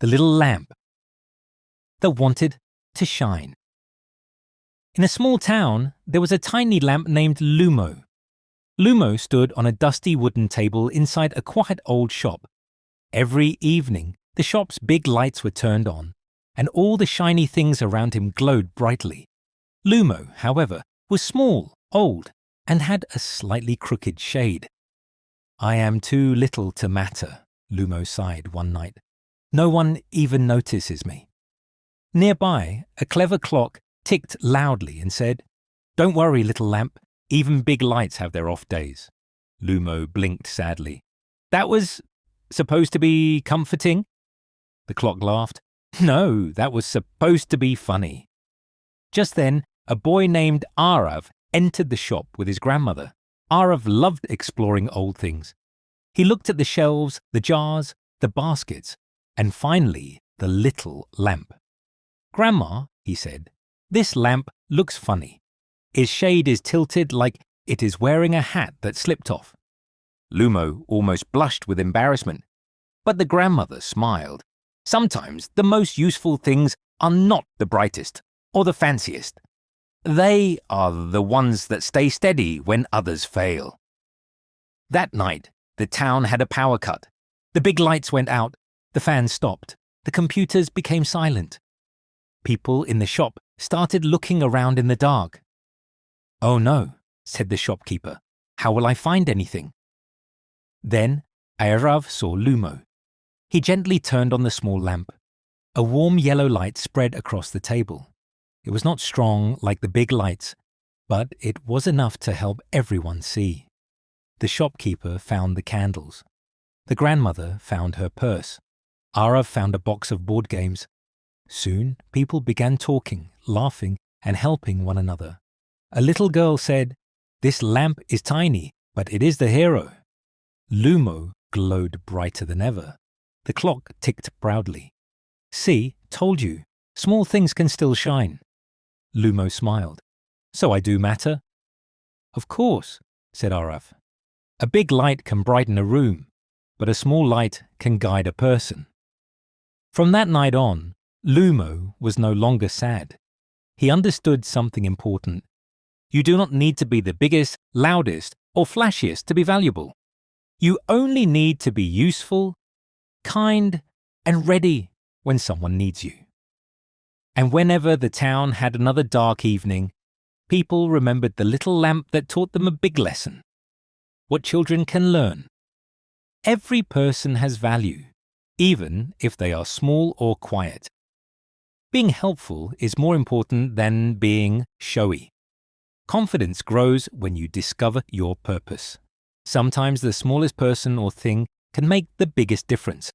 the little lamp that wanted to shine. In a small town, there was a tiny lamp named Lumo. Lumo stood on a dusty wooden table inside a quiet old shop. Every evening, the shop's big lights were turned on, and all the shiny things around him glowed brightly. Lumo, however, was small, old, and had a slightly crooked shade. "I am too little to matter," Lumo sighed one night. "No one even notices me." Nearby, a clever clock ticked loudly and said, "Don't worry, little lamp, even big lights have their off days." Lumo blinked sadly. "That was supposed to be comforting?" The clock laughed. "No, that was supposed to be funny." Just then, a boy named Arav entered the shop with his grandmother. Arav loved exploring old things. He looked at the shelves, the jars, the baskets, and finally the little lamp. "Grandma," he said, "this lamp looks funny. Its shade is tilted like it is wearing a hat that slipped off." Lumo almost blushed with embarrassment, but the grandmother smiled. "Sometimes the most useful things are not the brightest or the fanciest. They are the ones that stay steady when others fail." That night, the town had a power cut. The big lights went out, the fans stopped, the computers became silent. People in the shop started looking around in the dark. "Oh no," said the shopkeeper. "How will I find anything?" Then Arav saw Lumo. He gently turned on the small lamp. A warm yellow light spread across the table. It was not strong like the big lights, but it was enough to help everyone see. The shopkeeper found the candles. The grandmother found her purse. Arav found a box of board games. Soon, people began talking, laughing, and helping one another. A little girl said, "This lamp is tiny, but it is the hero." Lumo glowed brighter than ever. The clock ticked proudly. "See, told you, small things can still shine." Lumo smiled. "So I do matter?" "Of course," said Arav. "A big light can brighten a room, but a small light can guide a person." From that night on, Lumo was no longer sad. He understood something important. You do not need to be the biggest, loudest, or flashiest to be valuable. You only need to be useful, kind, and ready when someone needs you. And whenever the town had another dark evening, people remembered the little lamp that taught them a big lesson. What children can learn. Every person has value, even if they are small or quiet. Being helpful is more important than being showy. Confidence grows when you discover your purpose. Sometimes the smallest person or thing can make the biggest difference.